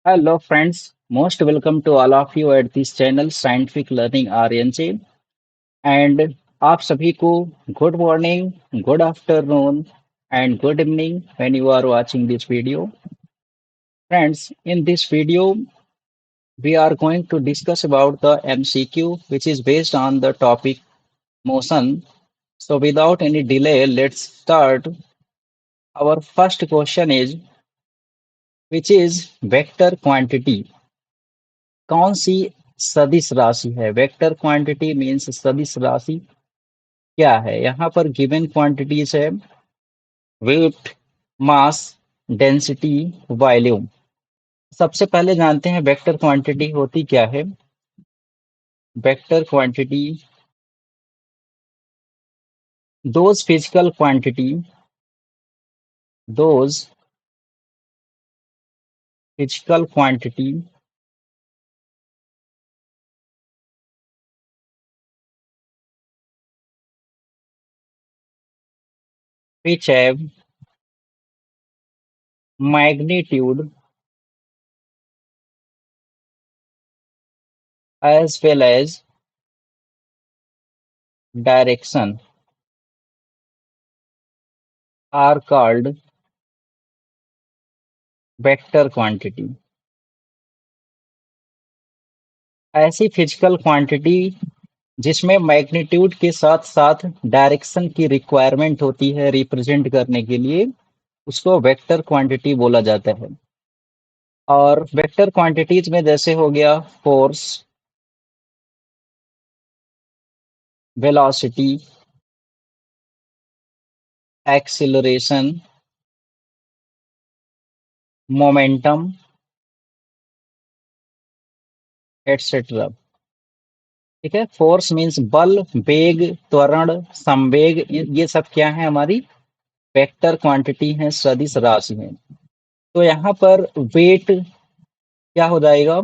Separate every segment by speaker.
Speaker 1: Hello, friends. Most welcome to all of you at this channel, Scientific Learning RNC. And आप सभी को good morning, good afternoon, and good evening when you are watching this video. Friends, in this video, we are going to discuss about the MCQ, which is based on the topic motion. So, without any delay, let's start. Our first question is, which is vector quantity. कौन सी सदिश राशि है? Vector quantity means सदिश राशि क्या है? यहाँ पर गिवन क्वांटिटीज है वेट, मास, डेंसिटी, वॉल्यूम। सबसे पहले जानते हैं वेक्टर क्वांटिटी होती क्या है। Vector quantity those physical quantity those physical quantity which have magnitude as well as direction are called vector quantity. ऐसी फिजिकल क्वांटिटी जिसमें मैग्नीट्यूड के साथ साथ डायरेक्शन की रिक्वायरमेंट होती है रिप्रेजेंट करने के लिए, उसको वेक्टर क्वांटिटी बोला जाता है। और वेक्टर क्वांटिटीज में जैसे हो गया force, velocity, acceleration, momentum, etcetera. ठीक है, फोर्स मींस बल, वेग, त्वरण, संवेग, ये सब क्या है? हमारी वेक्टर क्वांटिटी है, सदिश राशि है। तो यहाँ पर वेट क्या हो जाएगा?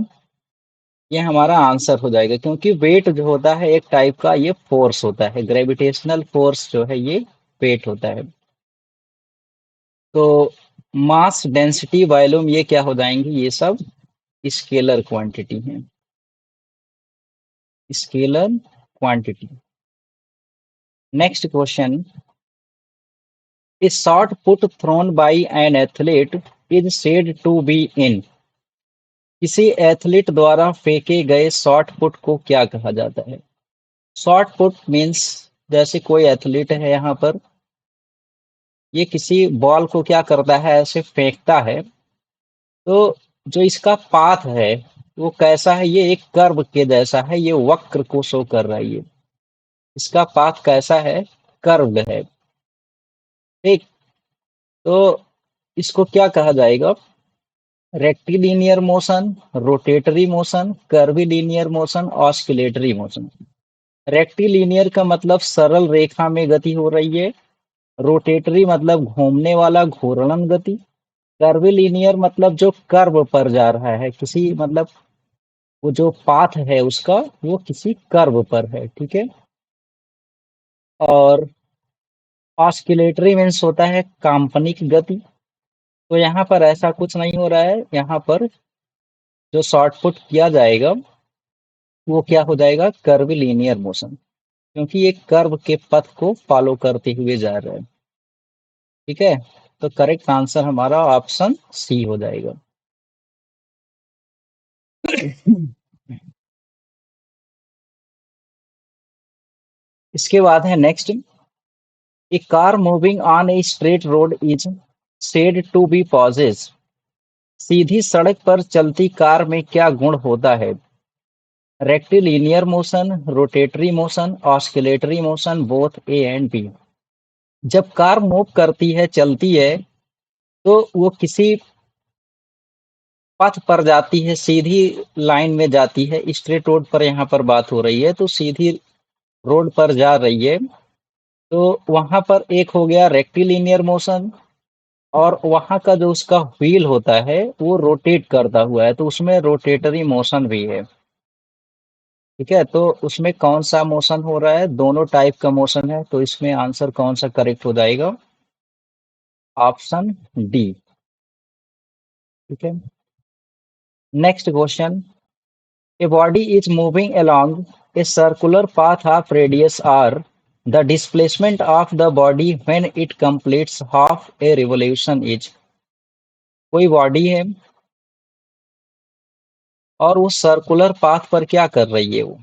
Speaker 1: ये हमारा आंसर हो जाएगा, क्योंकि वेट जो होता है एक टाइप का ये फोर्स होता है, ग्रेविटेशनल फोर्स जो है ये वेट होता है। तो मास, डेंसिटी, वॉल्यूम ये क्या हो जाएंगे? ये सब स्केलर क्वांटिटी हैं, scalar quantity. Next question, a shot put thrown by an athlete is said to be in. किसी एथलीट द्वारा फेंके गए शॉट पुट को क्या कहा जाता है? शॉट पुट मीन्स जैसे कोई एथलीट है यहाँ पर, ये किसी बॉल को क्या करता है? ऐसे फेंकता है। तो जो इसका पाथ है वो कैसा है? ये एक कर्व के जैसा है, ये वक्र को शो कर रहा है। ये इसका पाथ कैसा है? कर्व है। ठीक। तो इसको क्या कहा जाएगा? Rectilinear motion, rotatory motion, curvilinear motion, oscillatory motion. Rectilinear का मतलब सरल रेखा में गति हो रही है। रोटेटरी मतलब घूमने वाला, घूर्णन गति। कर्विलिनियर मतलब जो कर्व पर जा रहा है, किसी मतलब वो जो पाथ है उसका वो किसी कर्व पर है। ठीक है। और ऑस्किलेटरी मीन्स होता है काल्पनिक गति। तो यहाँ पर ऐसा कुछ नहीं हो रहा है, यहाँ पर जो शॉर्ट पुट किया जाएगा वो क्या हो जाएगा? कर्विलिनियर मोशन, क्योंकि ये कर्व के पथ को फॉलो करते हुए जा रहा है। ठीक है। तो करेक्ट आंसर हमारा ऑप्शन सी हो जाएगा। इसके बाद है next, a car moving on a straight road is said to be possess. सीधी सड़क पर चलती कार में क्या गुण होता है? Rectilinear motion, rotatory motion, oscillatory motion, both A and B. जब कार मूव करती है, चलती है, तो वो किसी पथ पर जाती है, सीधी लाइन में जाती है। स्ट्रेट रोड पर यहाँ पर बात हो रही है, तो सीधी रोड पर जा रही है। तो वहां पर एक हो गया रेक्टिलिनियर मोशन, और वहां का जो उसका व्हील होता है वो रोटेट करता हुआ है, तो उसमें रोटेटरी मोशन भी है। ठीक है। तो उसमें कौन सा मोशन हो रहा है? दोनों टाइप का मोशन है। तो इसमें आंसर कौन सा करेक्ट हो जाएगा? Option D. ठीक है। Next question. A body is moving along a circular path of radius r. The displacement of the body when it completes half a revolution is. कोई बॉडी है और वो सर्कुलर पाथ पर क्या कर रही है, वो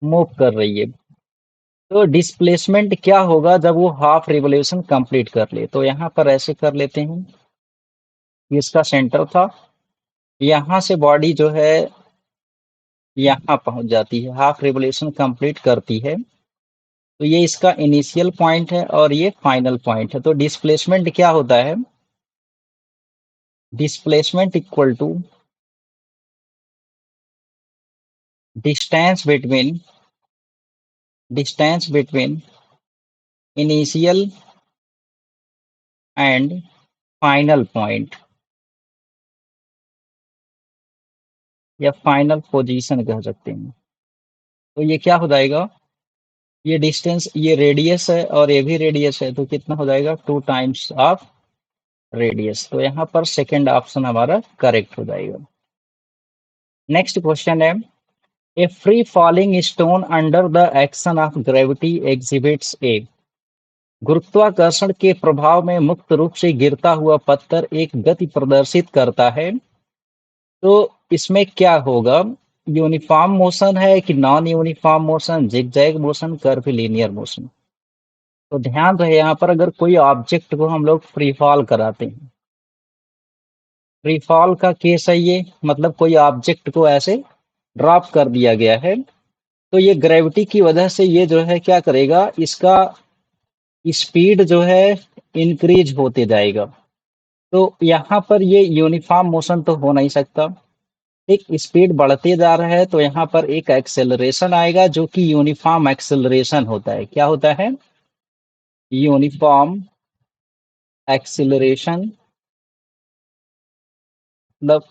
Speaker 1: मूव कर रही है। तो डिस्प्लेसमेंट क्या होगा जब वो हाफ रिवॉल्यूशन कंप्लीट कर ले, तो यहाँ पर ऐसे कर लेते हैं। ये इसका सेंटर था, यहाँ से बॉडी जो है यहाँ पहुंच जाती है, हाफ रिवॉल्यूशन कंप्लीट करती है। तो ये इसका इनिशियल पॉइंट है और ये फाइनल पॉइंट है। तो डिस्प्लेसमेंट क्या होता है, displacement equal to distance between distance between initial and final point या फाइनल पोजीशन कह सकते हैं। तो ये क्या हो जाएगा, ये डिस्टेंस, ये रेडियस है और ये भी रेडियस है, तो कितना हो जाएगा, 2 टाइम्स ऑफ रेडियस। तो यहाँ पर सेकंड ऑप्शन हमारा करेक्ट हो जाएगा। नेक्स्ट क्वेश्चन है, a free falling stone under the action of gravity exhibits a. गुरुत्वाकर्षण के प्रभाव में मुक्त रूप से गिरता हुआ पत्थर एक गति प्रदर्शित करता है, तो इसमें क्या होगा, यूनिफॉर्म मोशन है कि non uniform motion, zigzag motion, curvilinear motion. तो ध्यान रहे यहाँ पर अगर कोई ऑब्जेक्ट को हम लोग फ्री फॉल कराते हैं, फ्री फॉल का केस है ये, मतलब कोई ऑब्जेक्ट को ऐसे ड्रॉप कर दिया गया है, तो ये ग्रेविटी की वजह से ये जो है क्या करेगा, इसका स्पीड जो है इंक्रीज होते जाएगा। तो यहाँ पर ये यूनिफॉर्म मोशन तो हो नहीं सकता, एक स्पीड बढ़ते जा रहा है, तो यहाँ पर एक एक्सेलरेशन आएगा जो कि यूनिफॉर्म एक्सेलरेशन होता है। क्या होता है, यूनिफॉर्म एक्सेलरेशन, मतलब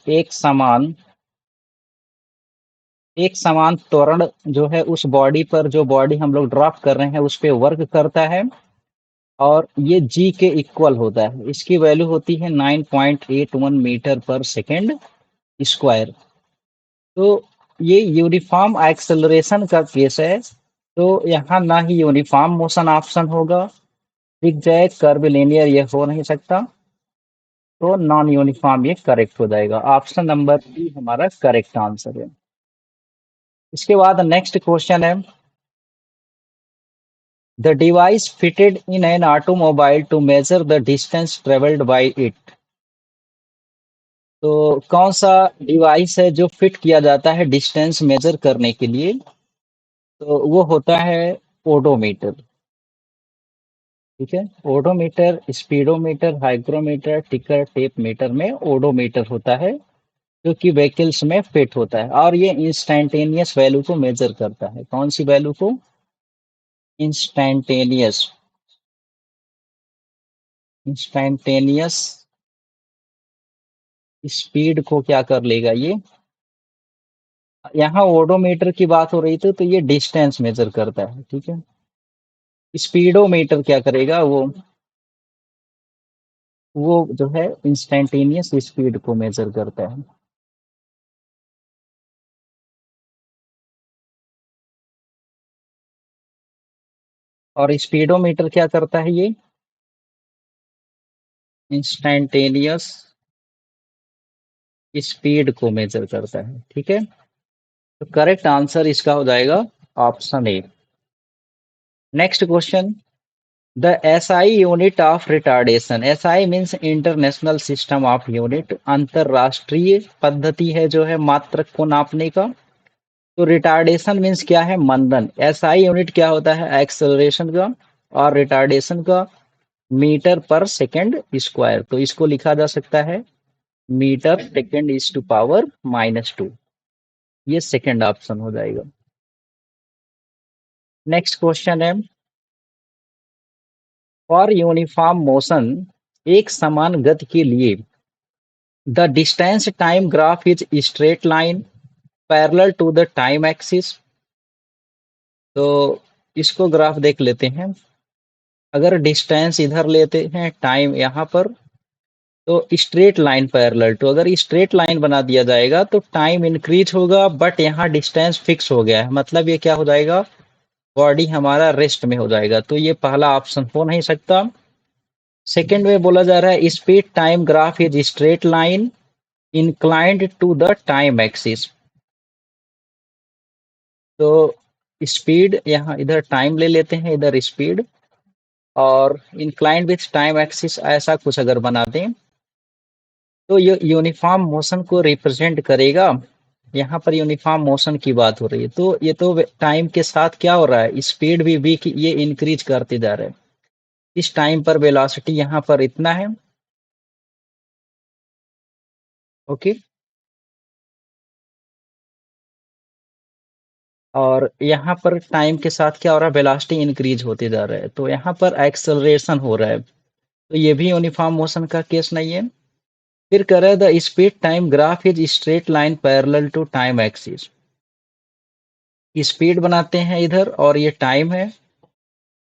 Speaker 1: एक समान त्वरण जो है उस बॉडी पर, जो बॉडी हम लोग ड्रॉप कर रहे हैं उस पे वर्क करता है, और ये जी के इक्वल होता है। इसकी वैल्यू होती है 9.81 मीटर पर सेकेंड स्क्वायर। तो ये यूनिफॉर्म एक्सेलरेशन का केस है, तो यहाँ ना ही यूनिफॉर्म मोशन ऑप्शन होगा, जिगजैग कर्वीलिनियर ये हो नहीं सकता, तो नॉन यूनिफॉर्म ये करेक्ट हो जाएगा। ऑप्शन नंबर बी हमारा करेक्ट आंसर है। इसके बाद नेक्स्ट क्वेश्चन है, the device fitted in an automobile to measure the distance travelled by it. तो कौन सा डिवाइस है जो फिट किया जाता है डिस्टेंस मेजर करने के लिए, तो वो होता है ओडोमीटर। ठीक है, odometer, speedometer, hygrometer, ticker tape meter में ओडोमीटर होता है, जो कि व्हीकल्स में फिट होता है, और ये इंस्टैन्टेनियस वैल्यू को मेजर करता है। कौन सी वैल्यू को, इंस्टैन्टेनियस, इंस्टैन्टेनियस स्पीड को क्या कर लेगा ये, यहाँ ओडोमीटर की बात हो रही थी तो ये डिस्टेंस मेजर करता है। ठीक है, स्पीडोमीटर क्या करेगा, वो जो है इंस्टैन्टेनियस स्पीड को मेजर करता है। और स्पीडोमीटर क्या करता है, ये इंस्टैन्टेनियस स्पीड को मेजर करता है। ठीक है, तो करेक्ट आंसर इसका हो जाएगा option A. Next question, the SI unit of retardation, SI means international system of unit, अंतरराष्ट्रीय पद्धति है जो है मात्रक को नापने का। तो रिटार्डेशन मीन्स क्या है, मंदन। एसआई यूनिट क्या होता है, एक्सेलरेशन का, और रिटार्डेशन का मीटर पर सेकेंड स्क्वायर। तो इसको लिखा जा सकता है metre second is to power -2। ये सेकेंड ऑप्शन हो जाएगा। नेक्स्ट क्वेश्चन है, फॉर यूनिफॉर्म मोशन, एक समान गति के लिए, the distance time graph is straight line parallel to the time axis. तो इसको ग्राफ देख लेते हैं। अगर डिस्टेंस इधर लेते हैं, टाइम यहाँ पर, तो स्ट्रेट लाइन पैरेलल टू, अगर स्ट्रेट लाइन बना दिया जाएगा तो टाइम इंक्रीज होगा, बट यहाँ डिस्टेंस फिक्स हो गया है, मतलब ये क्या हो जाएगा, बॉडी हमारा रेस्ट में हो जाएगा। तो ये पहला ऑप्शन हो नहीं सकता। सेकंड में बोला जा रहा है speed time graph is straight line inclined to the time axis. तो स्पीड, यहाँ इधर टाइम ले लेते हैं, इधर स्पीड, और इंक्लाइंड विथ टाइम एक्सिस ऐसा कुछ अगर बना दें तो ये यूनिफॉर्म मोशन को रिप्रेजेंट करेगा। यहाँ पर यूनिफॉर्म मोशन की बात हो रही है, तो ये तो टाइम के साथ क्या हो रहा है, स्पीड भी की ये इंक्रीज करते जा रहे हैं। इस टाइम पर वेलोसिटी यहाँ पर इतना है, ओके, और यहाँ पर टाइम के साथ क्या हो रहा है, वेलोसिटी इंक्रीज होते जा रहा है, तो यहाँ पर एक्सेलरेशन हो रहा है। तो ये भी यूनिफॉर्म मोशन का केस नहीं है। फिर कह रहा है the speed time graph is straight line parallel to time axis. Speed बनाते हैं इधर और ये टाइम है,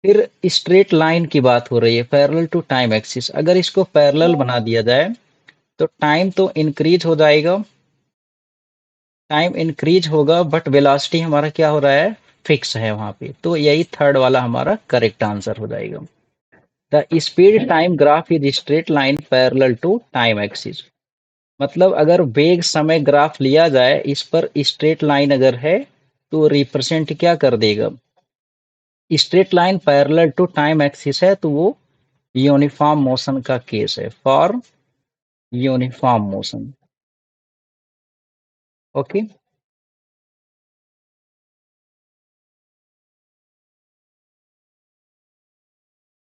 Speaker 1: फिर स्ट्रेट लाइन की बात हो रही है पैरेलल टू टाइम एक्सिस। अगर इसको पैरेलल बना दिया जाए तो टाइम तो इंक्रीज हो जाएगा, टाइम इंक्रीज होगा, बट वेलोसिटी हमारा क्या हो रहा है, फिक्स है वहां पे। तो यही थर्ड वाला हमारा करेक्ट आंसर हो जाएगा। The speed time graph is straight line parallel to time axis. मतलब अगर वेग समय ग्राफ लिया जाए, इस पर स्ट्रेट लाइन अगर है तो रिप्रेजेंट क्या कर देगा, straight line parallel to time axis है तो वो यूनिफॉर्म मोशन का केस है, for uniform motion. Okay,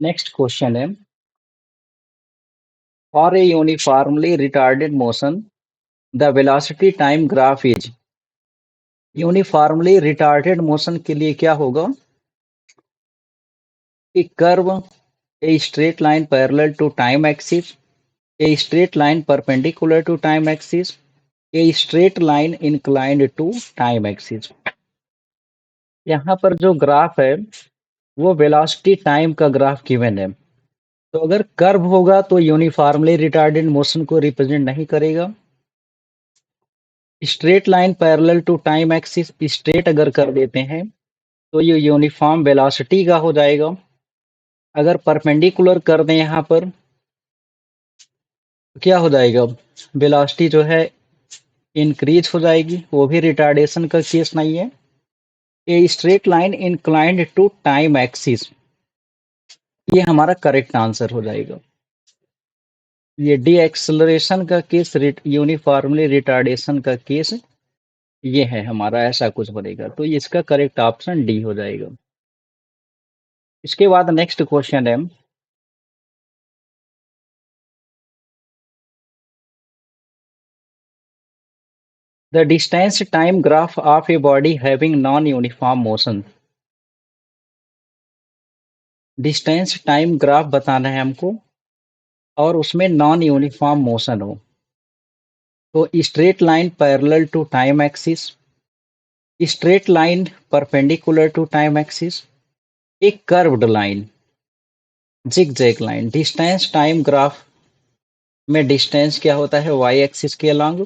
Speaker 1: next question है, for a uniformly retarded motion the velocity time graph is. Uniformly retarded motion के लिए क्या होगा, a curve, a straight line parallel to time axis, a straight line perpendicular to time axis, a straight line inclined to time axis. यहाँ पर जो graph है वो velocity time का ग्राफ गिवन है। तो अगर कर्व होगा तो यूनिफॉर्मली रिटार्डेड मोशन को रिप्रेजेंट नहीं करेगा। Straight line parallel to time axis straight अगर कर देते हैं तो ये यूनिफॉर्म वेलोसिटी का हो जाएगा। अगर परपेंडिकुलर कर दें यहाँ पर तो क्या हो जाएगा, वेलोसिटी जो है इंक्रीज हो जाएगी, वो भी रिटार्डेशन का केस नहीं है। A straight line inclined to time axis, ये हमारा करेक्ट आंसर हो जाएगा। ये डी एक्सलरेशन का केस, यूनिफॉर्मली रिटार्डेशन का केस ये है हमारा, ऐसा कुछ बनेगा। तो इसका करेक्ट ऑप्शन डी हो जाएगा। इसके बाद नेक्स्ट क्वेश्चन है, the distance time graph of a body having non uniform motion. Distance time graph बताना है हमको और उसमें नॉन यूनिफॉर्म मोशन हो। तो straight line parallel to time axis, straight line perpendicular to time axis, एक curved line, zigzag line. Distance time graph में distance क्या होता है, वाई एक्सिस के अलॉन्ग,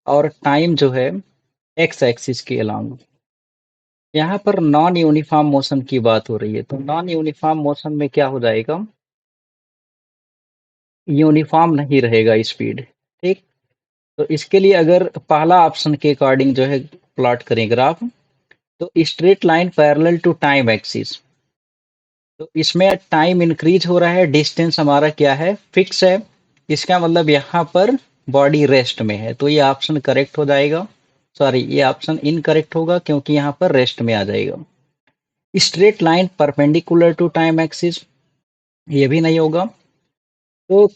Speaker 1: और टाइम जो है एक्स एक्सिस के अलॉन्ग। यहाँ पर नॉन यूनिफॉर्म मोशन की बात हो रही है, तो नॉन यूनिफॉर्म मोशन में क्या हो जाएगा, यूनिफॉर्म नहीं रहेगा स्पीड। ठीक, तो इसके लिए अगर पहला ऑप्शन के अकॉर्डिंग जो है प्लॉट करें ग्राफ, तो straight line parallel to time axis, तो इसमें टाइम इंक्रीज हो रहा है, डिस्टेंस हमारा क्या है, फिक्स है। इसका मतलब यहाँ पर बॉडी रेस्ट में है, तो ये ऑप्शन करेक्ट हो जाएगा। सॉरी, ये ऑप्शन इनकरेक्ट होगा क्योंकि यहाँ पर रेस्ट में आ जाएगा। Straight line perpendicular to time axis, ये भी नहीं होगा। तो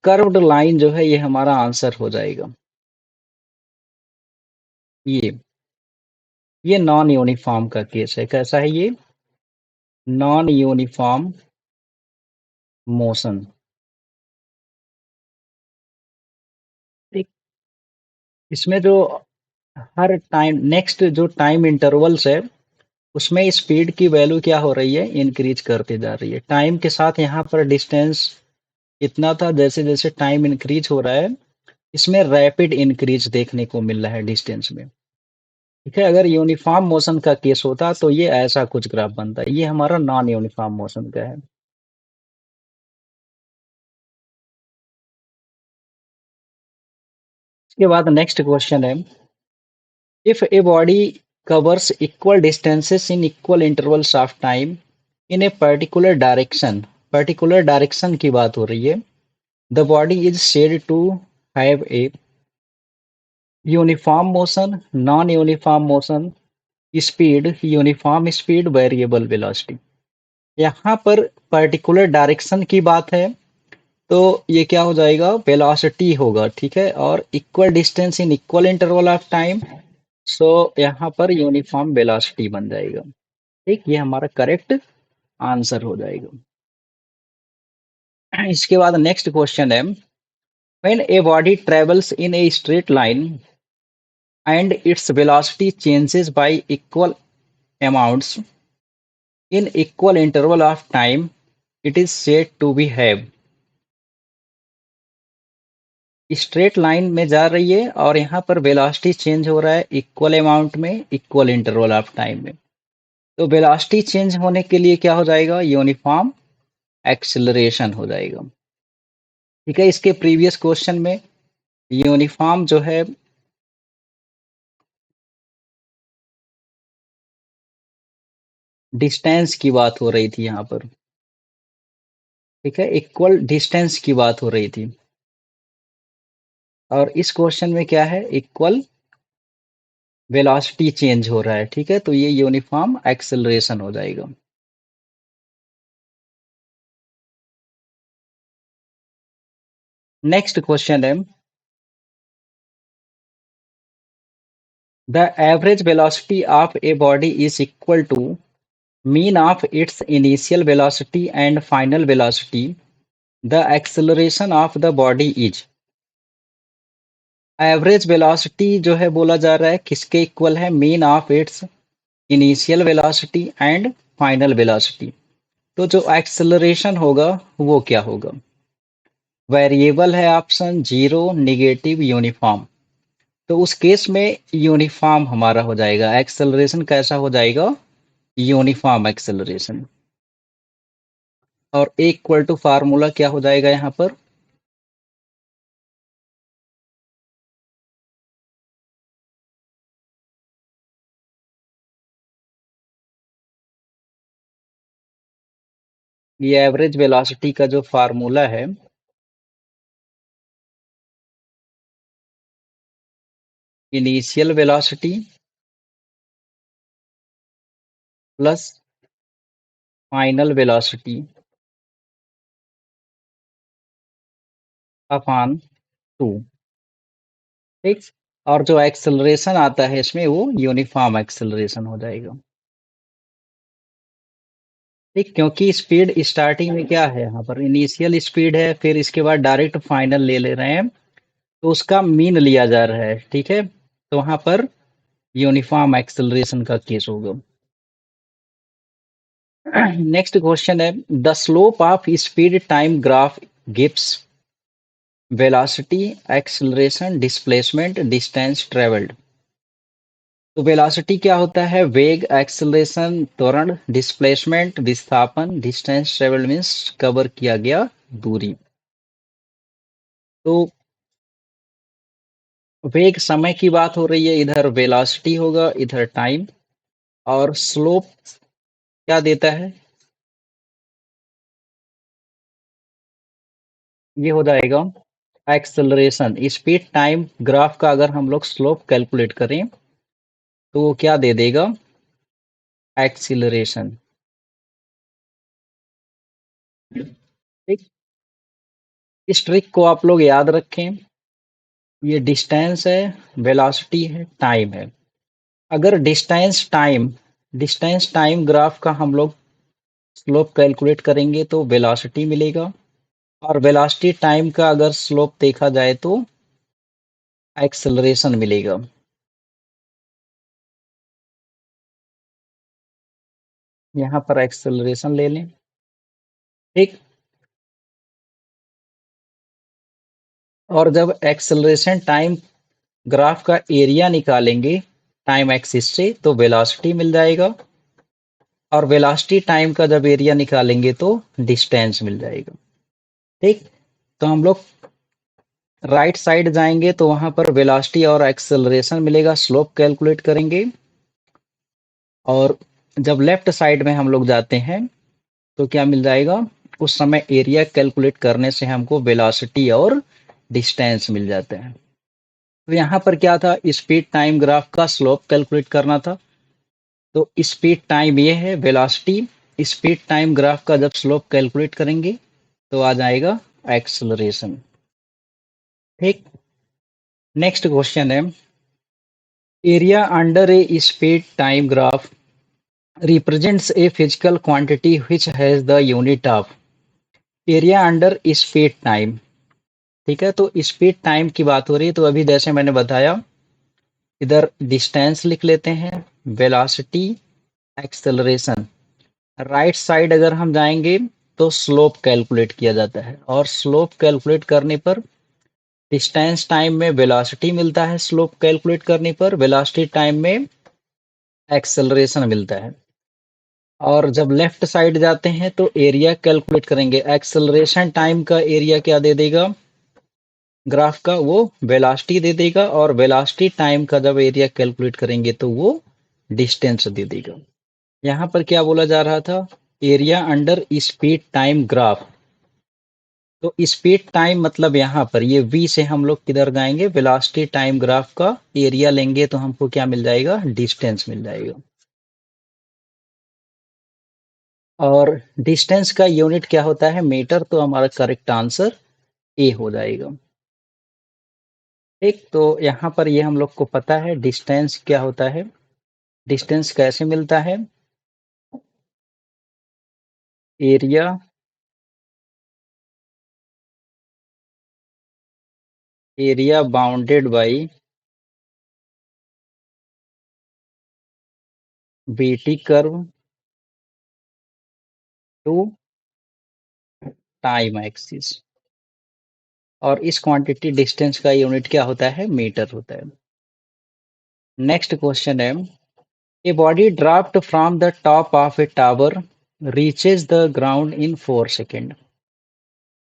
Speaker 1: कर्व्ड लाइन जो है ये हमारा आंसर हो जाएगा। ये नॉन यूनिफॉर्म का केस है। कैसा है ये, नॉन यूनिफॉर्म मोशन। ठीक, इसमें जो हर टाइम नेक्स्ट जो टाइम इंटरवल्स है उसमें स्पीड की वैल्यू क्या हो रही है, इंक्रीज करती जा रही है। टाइम के साथ यहाँ पर डिस्टेंस इतना था, जैसे जैसे टाइम इंक्रीज हो रहा है इसमें रैपिड इंक्रीज देखने को मिल रहा है डिस्टेंस में। ठीक है, अगर यूनिफॉर्म मोशन का केस होता तो ये ऐसा कुछ ग्राफ बनता, ये हमारा नॉन यूनिफॉर्म मोशन का है। इसके बाद नेक्स्ट क्वेश्चन है, if a body covers equal distances in equal intervals of time in a particular direction की बात हो रही है, the body is said to have a uniform motion, non uniform motion, speed, uniform speed, variable velocity. यहाँ पर particular direction की बात है तो ये क्या हो जाएगा, वेलोसिटी होगा। ठीक है, और equal distance in equal interval of time, so यहाँ पर यूनिफॉर्म वेलोसिटी बन जाएगा। ठीक, ये हमारा करेक्ट आंसर हो जाएगा। इसके बाद नेक्स्ट क्वेश्चन है, when a body travels in A straight line and its velocity changes y equal amounts in equal interval of time, it is said to be have। Straight line में जा रही है और यहाँ पर वेलोसिटी चेंज हो रहा है इक्वल अमाउंट में, इक्वल इंटरवल ऑफ टाइम में। तो वेलोसिटी चेंज होने के लिए क्या हो जाएगा, यूनिफॉर्म एक्सेलरेशन हो जाएगा। ठीक है, इसके प्रीवियस क्वेश्चन में यूनिफॉर्म जो है डिस्टेंस की बात हो रही थी यहाँ पर। ठीक है, इक्वल डिस्टेंस की बात हो रही थी, और इस क्वेश्चन में क्या है, इक्वल वेलोसिटी चेंज हो रहा है। ठीक है, तो ये यूनिफॉर्म एक्सेलरेशन हो जाएगा। नेक्स्ट क्वेश्चन है, the average velocity of a body is equal to mean of its initial velocity and final velocity. The acceleration of the body is। Average velocity जो है बोला जा रहा है किसके इक्वल है, mean of its initial velocity and final velocity. तो जो एक्सेलरेशन होगा वो क्या होगा, वेरिएबल है ऑप्शन, जीरो, निगेटिव, यूनिफॉर्म। तो उस केस में यूनिफॉर्म हमारा हो जाएगा, एक्सेलरेशन कैसा हो जाएगा, यूनिफॉर्म एक्सेलरेशन। और ए इक्वल टू फार्मूला क्या हो जाएगा यहाँ पर, ये एवरेज वेलोसिटी का जो फार्मूला है, initial velocity plus final velocity upon two. ठीक, और जो एक्सेलरेशन आता है इसमें वो यूनिफॉर्म एक्सेलरेशन हो जाएगा। ठीक, क्योंकि स्पीड स्टार्टिंग में क्या है, यहाँ पर इनिशियल स्पीड है, फिर इसके बाद डायरेक्ट फाइनल ले ले रहे हैं, तो उसका मीन लिया जा रहा है। ठीक है, तो वहां पर यूनिफॉर्म एक्सेलरेशन का केस होगा। नेक्स्ट क्वेश्चन है, the slope of speed time graph gives velocity, acceleration, displacement, distance travelled. तो वेलोसिटी क्या होता है, वेग, एक्सेलरेशन त्वरण, डिस्प्लेसमेंट विस्थापन, डिस्टेंस ट्रेवल्ड मीन्स कवर किया गया दूरी। तो वेग समय की बात हो रही है, इधर वेलोसिटी होगा, इधर टाइम, और स्लोप क्या देता है, ये हो जाएगा एक्सेलरेशन। स्पीड टाइम ग्राफ का अगर हम लोग स्लोप कैलकुलेट करें तो वो क्या दे देगा, एक्सीलरेशन। ठीक, इस ट्रिक को आप लोग याद रखें। ये डिस्टेंस है, वेलोसिटी है, टाइम है। अगर डिस्टेंस टाइम ग्राफ का हम लोग स्लोप कैलकुलेट करेंगे तो वेलोसिटी मिलेगा, और वेलोसिटी टाइम का अगर स्लोप देखा जाए तो एक्सेलरेशन मिलेगा। यहाँ पर एक्सेलरेशन ले लें। ठीक, और जब एक्सेलरेशन टाइम ग्राफ का एरिया निकालेंगे टाइम एक्सिस से तो वेलोसिटी मिल जाएगा, और वेलोसिटी टाइम का जब एरिया निकालेंगे तो डिस्टेंस मिल जाएगा। ठीक, तो हम लोग राइट साइड जाएंगे तो वहां पर वेलोसिटी और एक्सेलरेशन मिलेगा, स्लोप कैलकुलेट करेंगे। और जब लेफ्ट साइड में हम लोग जाते हैं तो क्या मिल जाएगा, उस समय एरिया कैलकुलेट करने से हमको वेलोसिटी और डिस्टेंस मिल जाते हैं। तो यहाँ पर क्या था, स्पीड टाइम ग्राफ का स्लोप कैलकुलेट करना था। तो स्पीड टाइम ये है, वेलोसिटी स्पीड टाइम ग्राफ का जब स्लोप कैलकुलेट करेंगे तो आ जाएगा एक्सेलरेशन। ठीक, नेक्स्ट क्वेश्चन है, area under A speed time graph represents a physical quantity which has the unit of area under speed time. ठीक है, तो स्पीड टाइम की बात हो रही है, तो अभी जैसे मैंने बताया इधर डिस्टेंस लिख लेते हैं, वेलोसिटी, एक्सेलरेशन। राइट साइड अगर हम जाएंगे तो स्लोप कैलकुलेट किया जाता है, और स्लोप कैलकुलेट करने पर डिस्टेंस टाइम में वेलोसिटी मिलता है, स्लोप कैलकुलेट करने पर वेलोसिटी टाइम में एक्सेलरेशन मिलता है। और जब लेफ्ट साइड जाते हैं तो एरिया कैलकुलेट करेंगे, एक्सेलरेशन टाइम का एरिया क्या दे देगा ग्राफ का, वो वेलोसिटी दे देगा, और वेलोसिटी टाइम का जब एरिया कैलकुलेट करेंगे तो वो डिस्टेंस दे देगा। यहाँ पर क्या बोला जा रहा था, area under speed time graph. तो स्पीड टाइम मतलब यहाँ पर ये v से हम लोग किधर जाएंगे, वेलोसिटी टाइम ग्राफ का एरिया लेंगे तो हमको क्या मिल जाएगा, डिस्टेंस मिल जाएगा। और डिस्टेंस का यूनिट क्या होता है, मीटर, तो हमारा करेक्ट आंसर ए हो जाएगा। ठीक, तो यहाँ पर ये हम लोग को पता है डिस्टेंस क्या होता है। डिस्टेंस कैसे मिलता है, area area bounded by BT curve to time axis. और इस क्वांटिटी डिस्टेंस का यूनिट क्या होता है, मीटर होता है। नेक्स्ट क्वेश्चन है, a body dropped from the top of a tower reaches the ground in 4 second.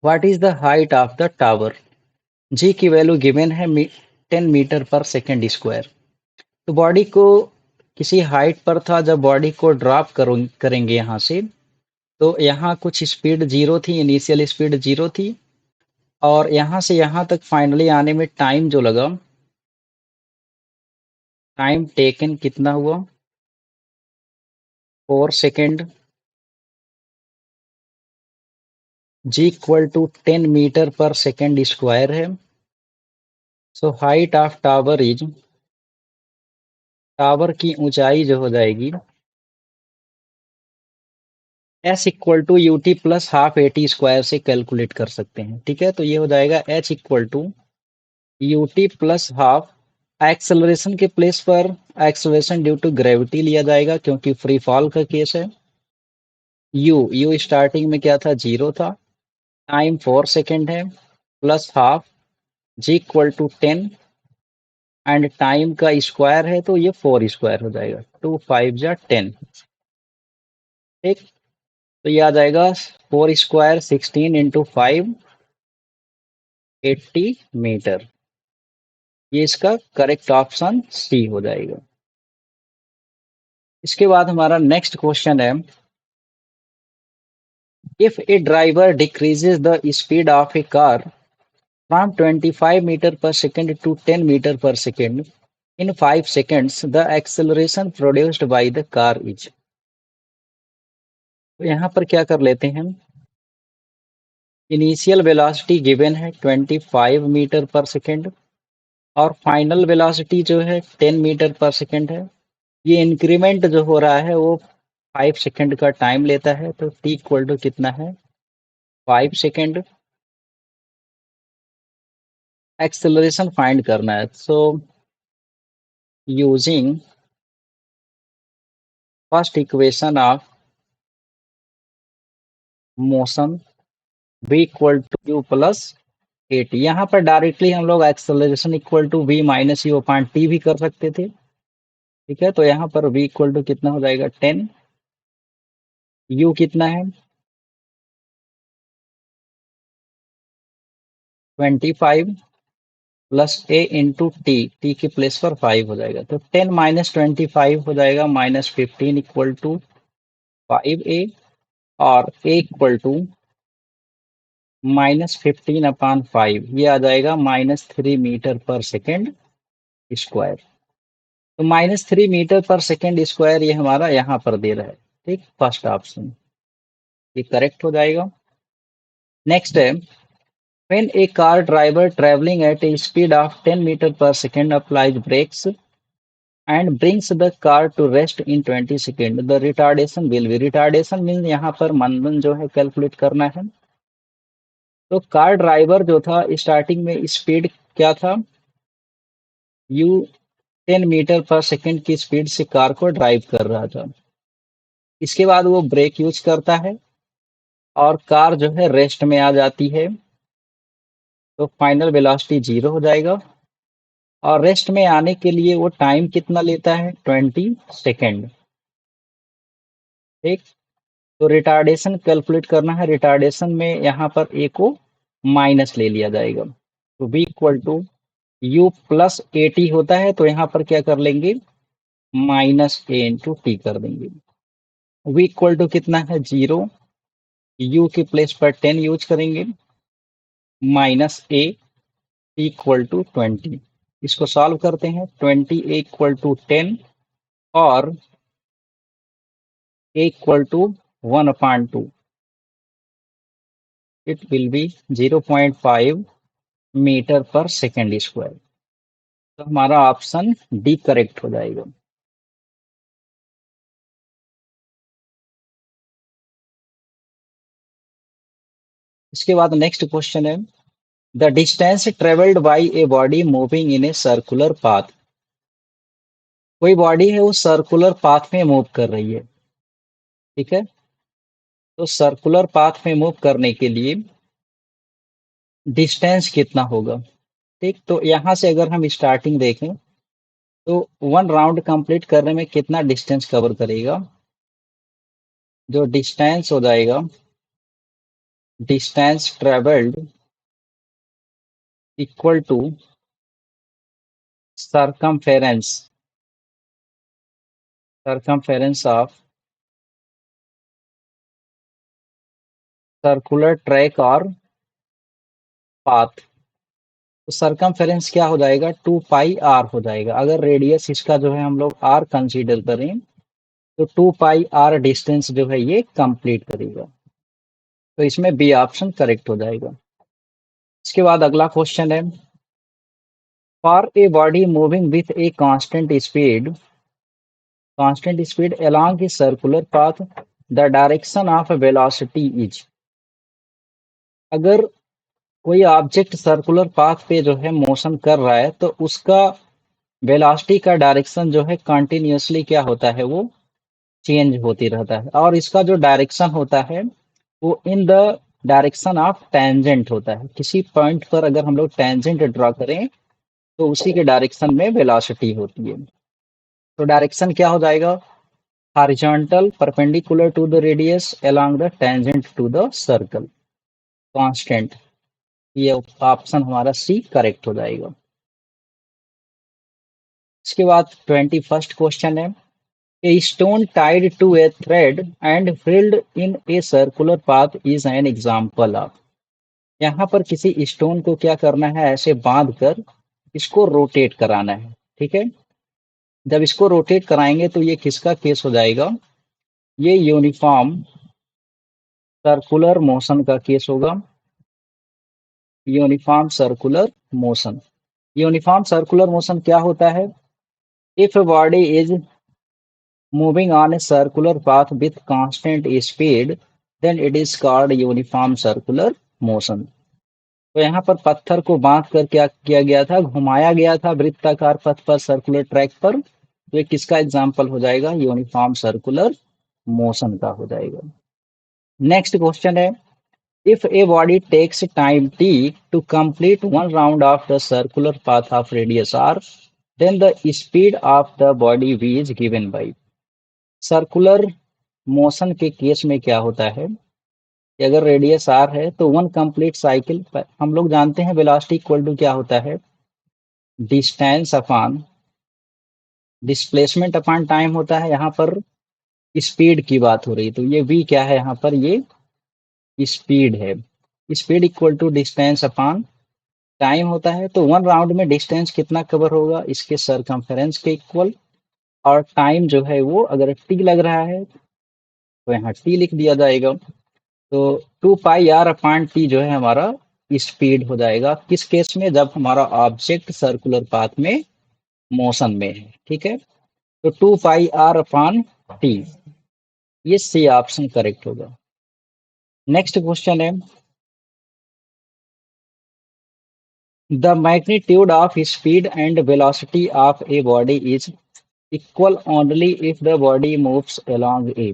Speaker 1: What is the height of the tower. G की वैल्यू गिवन है 10 मीटर पर सेकेंड स्क्वायर। तो body को किसी height पर था, जब body को drop करेंगे यहाँ से, तो यहाँ कुछ स्पीड जीरो थी, इनिशियल स्पीड जीरो थी, और यहाँ से यहाँ तक फाइनली आने में टाइम जो लगा, टाइम टेकन कितना हुआ, 4 second. G equal to 10 metre per second square है। So height of tower is, tower की ऊंचाई जो हो जाएगी, S equal to U T plus half A T square से कैलकुलेट कर सकते हैं। ठीक है, तो ये हो जाएगा H equal to U T plus half, acceleration के प्लेस पर एक्सेलरेशन ड्यू टू ग्रेविटी लिया जाएगा क्योंकि फ्री फॉल का केस है। यू स्टार्टिंग में क्या था, जीरो था, टाइम 4 सेकेंड है, plus half, G equal to 10, and time का स्क्वायर है तो ये 4 स्क्वायर हो जाएगा, 2 5 जा 10। ठीक, तो ये आ जाएगा 4 स्क्वायर 16 × 5 80 मीटर। ये इसका करेक्ट ऑप्शन सी हो जाएगा। इसके बाद हमारा नेक्स्ट क्वेश्चन है, if a driver decreases the speed of a car from 25 metre per second to 10 metre per second in 5 seconds, the acceleration produced by the car is। तो यहाँ पर क्या कर लेते हैं, इनिशियल वेलोसिटी गिवन है 25 metre per second, और final velocity जो है 10 मीटर पर सेकेंड है। ये इंक्रीमेंट जो हो रहा है वो 5 सेकेंड का टाइम लेता है, तो टी इक्वल टू कितना है, 5 सेकेंड। एक्सेलरेशन फाइंड करना है, so using first equation of motion v equal to you plus 8। यहाँ पर डायरेक्टली हम लोग acceleration equal to v minus you upon T भी कर सकते थे। ठीक है, तो यहाँ पर v इक्वल टू कितना हो जाएगा 10, u कितना है 25 plus a into T, T के प्लेस पर 5 हो जाएगा, तो 10 माइनस 25 हो जाएगा -15 इक्वल टू 5a, और a इक्वल टू -15/5, ये आ जाएगा -3 मीटर पर सेकेंड स्क्वायर। तो -3 मीटर पर सेकेंड स्क्वायर ये हमारा यहाँ पर दे रहा है। ठीक, फर्स्ट ऑप्शन ये करेक्ट हो जाएगा। नेक्स्ट है, when a car driver travelling at a speed of 10 metre per second applies brakes and brings the car to rest in 20 second, the retardation will be, retardation mean यहाँ पर मंदन जो है calculate करना है। तो कार ड्राइवर जो था starting में स्पीड क्या था, यू 10 मीटर पर सेकेंड की स्पीड से कार को ड्राइव कर रहा था। इसके बाद वो ब्रेक यूज करता है और कार जो है रेस्ट में आ जाती है, तो फाइनल वेलोसिटी 0 हो जाएगा। और रेस्ट में आने के लिए वो टाइम कितना लेता है 20 सेकेंड। ठीक, तो रिटार्डेशन कैलकुलेट करना है, रिटार्डेशन में यहाँ पर ए को माइनस ले लिया जाएगा, तो v equal to you plus A T होता है, तो यहाँ पर क्या कर लेंगे माइनस ए इंटू टी कर देंगे। v इक्वल टू कितना है 0, u के प्लेस पर 10 यूज करेंगे, minus A, T equal to 20। इसको सॉल्व करते हैं, 20 ए इक्वल टू 10 और a equal to 1/2, it will be 0.5 metre per second square. तो हमारा ऑप्शन डी करेक्ट हो जाएगा। इसके बाद नेक्स्ट क्वेश्चन है, the distance travelled by a body moving in a circular path, कोई बॉडी है वो सर्कुलर पाथ में मूव कर रही है। ठीक है, तो सर्कुलर पाथ में मूव करने के लिए डिस्टेंस कितना होगा। ठीक, तो यहाँ से अगर हम स्टार्टिंग देखें तो 1 राउंड कंप्लीट करने में कितना डिस्टेंस कवर करेगा, जो डिस्टेंस हो जाएगा distance travelled equal to circumference, circumference of circular track और पाथ। तो सरकमफेरेंस क्या हो जाएगा 2πr हो जाएगा। अगर रेडियस इसका जो है हम लोग r कंसीडर करें तो 2πr डिस्टेंस जो है ये कंप्लीट करेगा, तो इसमें बी ऑप्शन करेक्ट हो जाएगा। इसके बाद अगला क्वेश्चन है, for A body moving with a constant speed along a circular path, the direction of velocity is, अगर कोई ऑब्जेक्ट सर्कुलर पाथ पे जो है मोशन कर रहा है तो उसका वेलोसिटी का डायरेक्शन जो है कंटिन्यूअसली क्या होता है वो चेंज होती रहता है, और इसका जो डायरेक्शन होता है वो in the direction of tangent होता है। किसी पॉइंट पर अगर हम लोग टेंजेंट ड्रॉ करें तो उसी के डायरेक्शन में वेलोसिटी होती है। तो डायरेक्शन क्या हो जाएगा, horizontal perpendicular to the radius along the tangent to the circle constant, ये ऑप्शन हमारा सी करेक्ट हो जाएगा। इसके बाद 21st क्वेश्चन है, a stone tied to a thread and filled in a circular path is an example of, यहाँ पर किसी स्टोन को क्या करना है ऐसे बांध कर इसको रोटेट कराना है। ठीक है, जब इसको रोटेट कराएंगे तो ये किसका केस हो जाएगा, ये यूनिफॉर्म सर्कुलर मोशन का केस होगा। Uniform circular motion, uniform circular motion क्या होता है, if body is moving on a circular path with constant speed then it is called uniform circular motion. तो यहाँ पर पत्थर को बांध कर क्या किया गया था, घुमाया गया था वृत्ताकार पथ पर सर्कुलर ट्रैक पर, तो ये किसका एग्जाम्पल हो जाएगा, यूनिफॉर्म सर्कुलर मोशन का हो जाएगा। नेक्स्ट क्वेश्चन है, If a body takes time t to complete one round of the circular path of radius r, then the speed of the body v is given by। Circular motion के case में क्या होता है कि अगर radius are है तो one complete cycle, हम लोग जानते हैं वेलोसिटी इक्वल टू क्या होता है, distance upon displacement upon time होता है। यहाँ पर स्पीड की बात हो रही है, तो ये v क्या है, यहाँ पर ये स्पीड है। Speed equal to distance upon time होता है। तो वन राउंड में डिस्टेंस कितना कवर होगा, इसके सरकमफेरेंस के इक्वल। और टाइम जो है वो अगर टी लग रहा है तो यहाँ टी लिख दिया जाएगा। तो 2πr/t जो है हमारा स्पीड हो जाएगा, किस केस में, जब हमारा ऑब्जेक्ट सर्कुलर पाथ में मोशन में है। ठीक है, तो 2πr/t, ये सी ऑप्शन करेक्ट होगा। नेक्स्ट क्वेश्चन है, the magnitude of speed and velocity of a body is equal only if the body moves along A.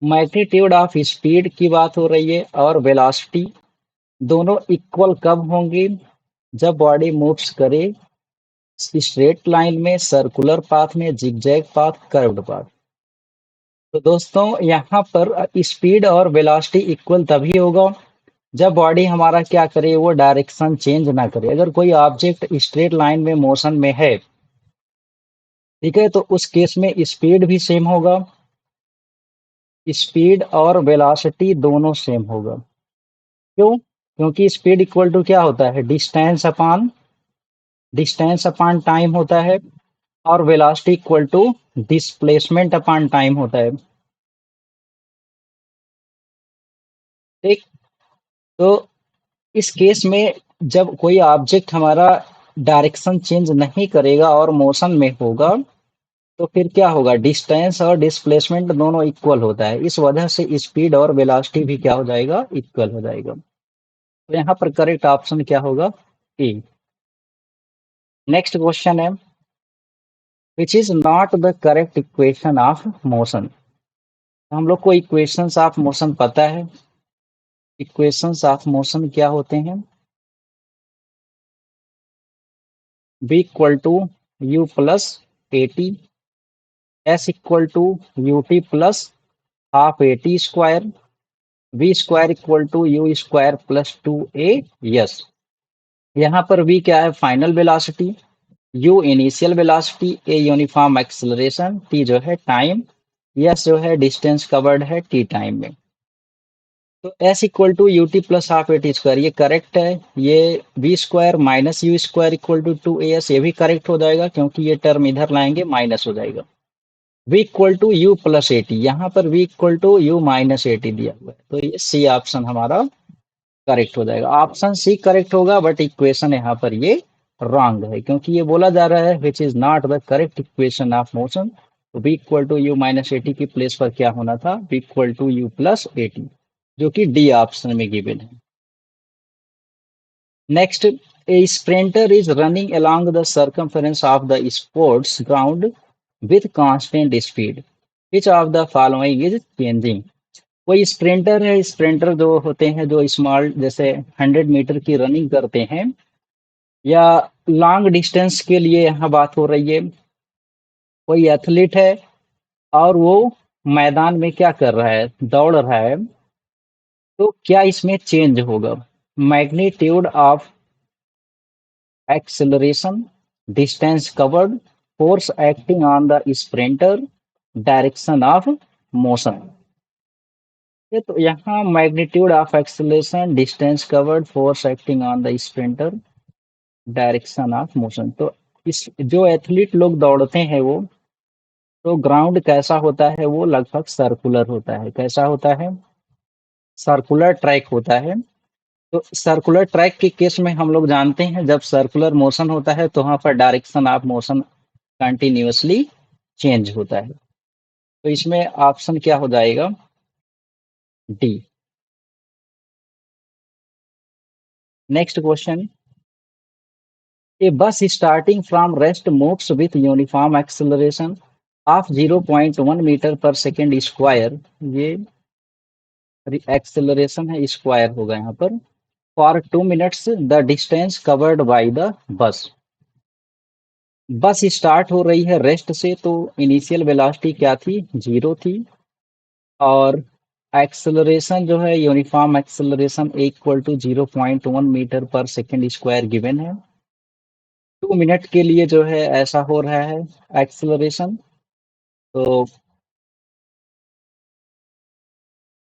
Speaker 1: Magnitude of speed की बात हो रही है और वेलोसिटी दोनों इक्वल कब होंगी, जब बॉडी मूव्स करे स्ट्रेट लाइन में, सर्कुलर पाथ में, जिगजैग पाथ, कर्व्ड पाथ। तो दोस्तों यहाँ पर स्पीड और वेलोसिटी इक्वल तभी होगा जब बॉडी हमारा क्या करे, वो डायरेक्शन चेंज ना करे। अगर कोई ऑब्जेक्ट स्ट्रेट लाइन में मोशन में है, ठीक है, तो उस केस में स्पीड भी सेम होगा, स्पीड और वेलोसिटी दोनों सेम होगा। क्यों? क्योंकि स्पीड इक्वल टू क्या होता है, डिस्टेंस अपॉन टाइम होता है, और velocity equal to displacement upon time होता है। ठीक, तो इस केस में जब कोई ऑब्जेक्ट हमारा डायरेक्शन चेंज नहीं करेगा और मोशन में होगा, तो फिर क्या होगा, डिस्टेंस और डिस्प्लेसमेंट दोनों इक्वल होता है। इस वजह से स्पीड और वेलोसिटी भी क्या हो जाएगा, इक्वल हो जाएगा। तो यहाँ पर करेक्ट ऑप्शन क्या होगा, ए। नेक्स्ट क्वेश्चन है, which is not the correct equation of motion. हम लोग को इक्वेशंस ऑफ मोशन पता है। इक्वेशंस ऑफ मोशन क्या होते हैं, v equal to you plus A T, S equal to U T plus half A T square, V square equal to U square plus two A S. यहाँ पर v क्या है, final velocity, u initial velocity, a uniform acceleration, t जो है time, s जो है distance covered है t time में। तो s equal to U T plus half A T square, ये करेक्ट है। ये V square minus U square equal to two A S, ये भी करेक्ट हो जाएगा क्योंकि ये टर्म इधर लाएंगे माइनस हो जाएगा। v equal to you plus A T, यहाँ पर v equal to you minus A T दिया हुआ है, तो ये सी ऑप्शन हमारा करेक्ट हो जाएगा। ऑप्शन सी करेक्ट होगा, बट इक्वेशन यहाँ पर ये रॉन्ग है क्योंकि ये बोला जा रहा है which is not the correct equation of motion. तो v equal to you minus A t की प्लेस पर क्या होना था, v equal to you plus A t, जो कि डी ऑप्शन में गिवन है। Next, a sprinter is running along the circumference of the sports ground with constant speed, which of the following is changing. कोई sprinter है, sprinter जो होते हैं जो स्मॉल जैसे 100 मीटर की रनिंग करते हैं या लॉन्ग डिस्टेंस के लिए यहाँ बात हो रही है। कोई एथलीट है और वो मैदान में क्या कर रहा है, दौड़ रहा है, तो क्या इसमें चेंज होगा, magnitude of acceleration, distance covered, force acting on the sprinter, direction of motion. ये तो यहाँ magnitude of acceleration, distance covered, force acting on the sprinter, direction of motion. तो इस जो एथलीट लोग दौड़ते हैं वो, तो ग्राउंड कैसा होता है, वो लगभग सर्कुलर होता है। कैसा होता है, सर्कुलर ट्रैक होता है। तो सर्कुलर ट्रैक के केस में हम लोग जानते हैं जब सर्कुलर मोशन होता है तो वहां पर direction of motion continuously change होता है। तो इसमें ऑप्शन क्या हो जाएगा, D. Next question, a bus starting from rest moves with uniform acceleration of 0.1 metre per second square. ये एक्सेलरेशन है स्क्वायर होगा यहाँ पर। For 2 minutes the distance covered by the bus. Bus start हो रही है रेस्ट से, तो इनिशियल वेलोसिटी क्या थी, 0 थी। और एक्सेलरेशन जो है uniform acceleration equal to 0.1 metre per second square given है। 2 मिनट के लिए जो है ऐसा हो रहा है एक्सेलरेशन। तो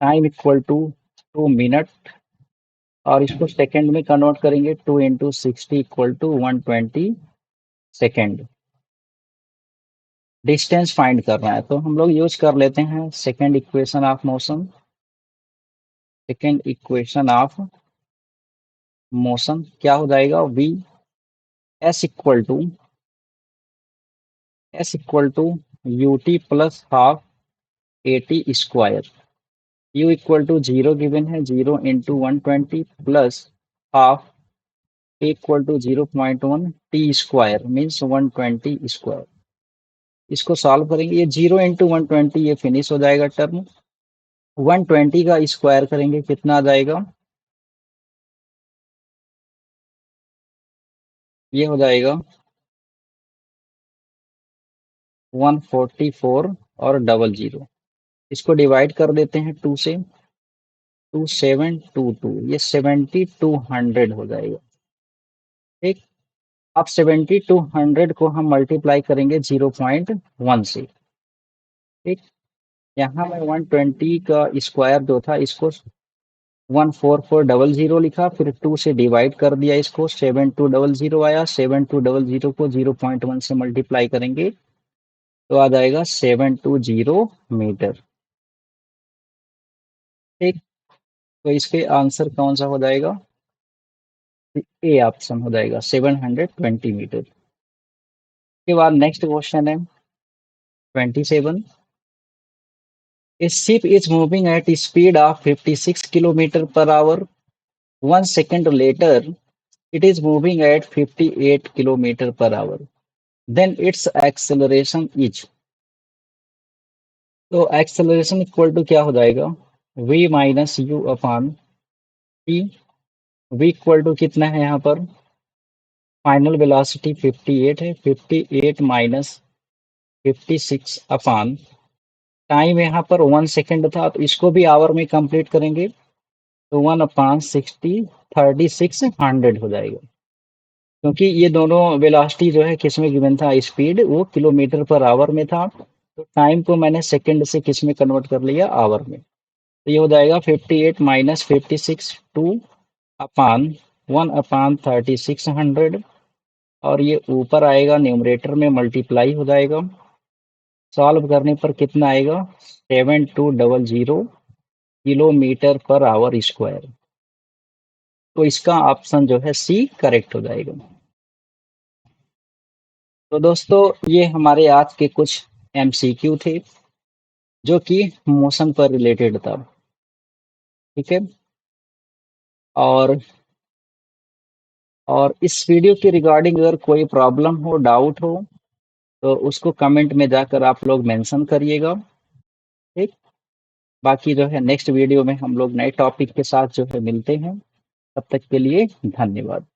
Speaker 1: टाइम इक्वल टू 2 मिनट, और इसको सेकंड में कन्वर्ट करेंगे, 2 × 60 equal to 120 second. Distance find करना है तो हम लोग यूज कर लेते हैं second equation of motion. Second equation of motion क्या हो जाएगा, v s equal to U T plus half A T square. U equal to 0 given है, 0 × 120 plus half equal to 0.1 t square means 120 square. इसको solve करेंगे, ये 0 × 120 ये finish हो जाएगा टर्म। 120 का स्क्वायर करेंगे कितना आ जाएगा, ये हो जाएगा 144 और डबल जीरो। इसको डिवाइड कर देते हैं 2 से, 2722, ये 7200 हो जाएगा। ठीक, अब 7200 को हम मल्टीप्लाई करेंगे 0.1 से। ठीक, यहाँ मैं 120 का स्क्वायर जो था इसको 14400 लिखा, फिर 2 से डिवाइड कर दिया, इसको 7200 आया। 7200 को 0.1 से मल्टीप्लाई करेंगे तो आ जाएगा 720 मीटर। ठीक, तो इसके आंसर कौन सा हो जाएगा, ए ऑप्शन हो जाएगा 720 मीटर। के बाद नेक्स्ट क्वेश्चन है 27। A ship is moving at a speed of 56 kilometer per hour. 1 second later, it is moving at 58 kilometer per hour. Then its acceleration is। तो acceleration इक्वल टू क्या हो जाएगा, v minus you upon t. v equal to कितना है यहाँ पर, final velocity 58 है, 58 minus 56 upon time यहाँ पर 1 सेकेंड था, तो इसको भी आवर में कंप्लीट करेंगे तो 1/60 3600 हो जाएगा। क्योंकि ये दोनों वेलोसिटी जो है किस में गिवन था, स्पीड वो किलोमीटर पर आवर में था, तो टाइम को मैंने सेकंड से किस में कन्वर्ट कर लिया, आवर में। तो ये हो जाएगा 58 माइनस 56 2 अपान 1/3600, और ये ऊपर आएगा न्यूमरेटर में मल्टीप्लाई हो जाएगा। सॉल्व करने पर कितना आएगा, 7200 किलोमीटर पर आवर स्क्वायर। तो इसका ऑप्शन जो है सी करेक्ट हो जाएगा। तो दोस्तों ये हमारे आज के कुछ एमसीक्यू थे जो कि मोशन पर रिलेटेड था। ठीक है, और इस वीडियो के रिगार्डिंग अगर कोई प्रॉब्लम हो, डाउट हो, तो उसको कमेंट में जाकर आप लोग मेंशन करिएगा। ठीक, बाकी जो है नेक्स्ट वीडियो में हम लोग नए टॉपिक के साथ जो है मिलते हैं। तब तक के लिए धन्यवाद।